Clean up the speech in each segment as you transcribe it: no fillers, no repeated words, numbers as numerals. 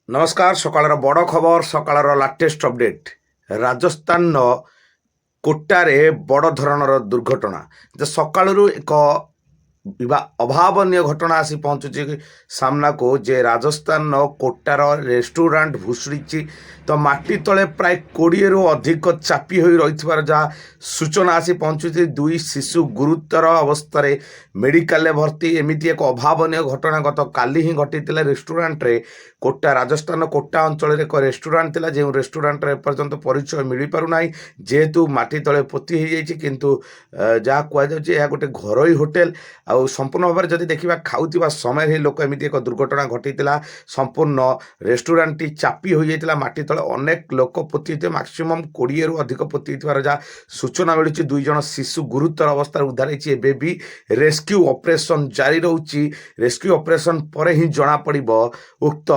ନମସ୍କାର। ସକାଳର ବଡ଼ ଖବର, ସକାଳର ଲାଟେଷ୍ଟ ଅପଡେଟ୍। ରାଜସ୍ଥାନର କୋଟାରେ ବଡ଼ ଧରଣର ଦୁର୍ଘଟଣା। ସକାଳରୁ ଏକ ଅଭାବନୀୟ ଘଟଣା ଆସି ପହଞ୍ଚୁଛି ସାମ୍ନାକୁ ଯେ ରାଜସ୍ଥାନର କୋଟାର ରେଷ୍ଟୁରାଣ୍ଟ ଭୁଶୁଡ଼ିଛି। ତ ମାଟି ତଳେ ପ୍ରାୟ 20ରୁ ଅଧିକ ଚାପି ହୋଇ ରହିଥିବାର ଯାହା ସୂଚନା ଆସି ପହଞ୍ଚୁଛି। ଦୁଇ ଶିଶୁ ଗୁରୁତର ଅବସ୍ଥାରେ ମେଡ଼ିକାଲରେ ଭର୍ତ୍ତି। ଏମିତି ଏକ ଅଭାବନୀୟ ଘଟଣା ଗତକାଲି ହିଁ ଘଟିଥିଲା ରେଷ୍ଟୁରାଣ୍ଟରେ। କୋଟା ରାଜସ୍ଥାନର କୋଟା ଅଞ୍ଚଳରେ ଏକ ରେଷ୍ଟୁରାଣ୍ଟ ଥିଲା, ଯେଉଁ ରେଷ୍ଟୁରାଣ୍ଟର ଏପର୍ଯ୍ୟନ୍ତ ପରିଚୟ ମିଳିପାରୁନାହିଁ ଯେହେତୁ ମାଟି ତଳେ ପୋତି ହୋଇଯାଇଛି। କିନ୍ତୁ ଯାହା କୁହାଯାଉଛି ଏହା ଗୋଟେ ଘରୋଇ ହୋଟେଲ। ଆଉ ସମ୍ପୂର୍ଣ୍ଣ ଭାବରେ ଯଦି ଦେଖିବା, ଖାଉଥିବା ସମୟରେ ହିଁ ଲୋକ ଏମିତି ଏକ ଦୁର୍ଘଟଣା ଘଟିଥିଲା। ସମ୍ପୂର୍ଣ୍ଣ ରେଷ୍ଟୁରାଣ୍ଟଟି ଚାପି ହୋଇଯାଇଥିଲା। ମାଟି ତଳେ ଅନେକ ଲୋକ ପୋତି ହୋଇଥିଲେ, ମାକ୍ସିମମ୍ 20ରୁ ଅଧିକ ପୋତି ହୋଇଥିବାର ଯାହା ସୂଚନା ମିଳୁଛି। 2 ଜଣ ଶିଶୁ ଗୁରୁତର ଅବସ୍ଥାରେ ଉଦ୍ଧାର ହୋଇଛି। ଏବେ ବି ରେସ୍କ୍ୟୁ ଅପରେସନ୍ ଜାରି ରହୁଛି। ରେସ୍କ୍ୟୁ ଅପରେସନ୍ ପରେ ହିଁ ଜଣାପଡ଼ିବ ଉକ୍ତ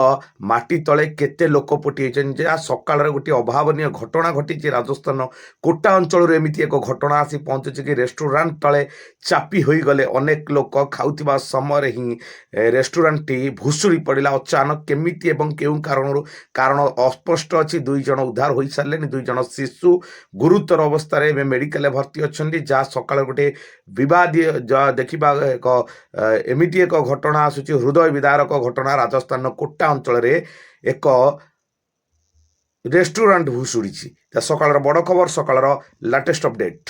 ମାଟି ତଳେ କେତେ ଲୋକ ପୋତି ହୋଇଛନ୍ତି। ଯାହା ସକାଳରେ ଗୋଟିଏ ଅଭାବନୀୟ ଘଟଣା ଘଟିଛି ରାଜସ୍ଥାନ କୋଟା ଅଞ୍ଚଳରୁ। ଏମିତି ଏକ ଘଟଣା ଆସି ପହଞ୍ଚୁଛି କି ରେଷ୍ଟୁରାଣ୍ଟ ତଳେ ଚାପି ହୋଇଗଲେ ଅନେକ ଲୋକ। ଖାଉଥିବା ସମୟରେ ହିଁ ରେଷ୍ଟୁରାଣ୍ଟଟି ଭୁଶୁଡ଼ି ପଡ଼ିଲା ଅଚାନକ। କେମିତି ଏବଂ କେଉଁ କାରଣ ଅସ୍ପଷ୍ଟ ଅଛି। 2 ଜଣ ଉଦ୍ଧାର ହୋଇସାରିଲେଣି। 2 ଜଣ ଶିଶୁ ଗୁରୁତର ଅବସ୍ଥାରେ ଏବେ ମେଡ଼ିକାଲରେ ଭର୍ତ୍ତି ଅଛନ୍ତି। ଯାହା ସକାଳେ ଗୋଟେ ବିବାଦୀୟ ଦେଖିବା ଏମିତି ଏକ ଘଟଣା ଆସୁଛି, ହୃଦୟ ବିଦାରକ ଘଟଣା। ରାଜସ୍ଥାନର କୋଟା ଅଞ୍ଚଳରେ ଏକ ରେଷ୍ଟୁରାଣ୍ଟ ଭୁଶୁଡ଼ିଛି। ସକାଳର ବଡ଼ ଖବର, ସକାଳର ଲାଟେଷ୍ଟ ଅପଡେଟ୍।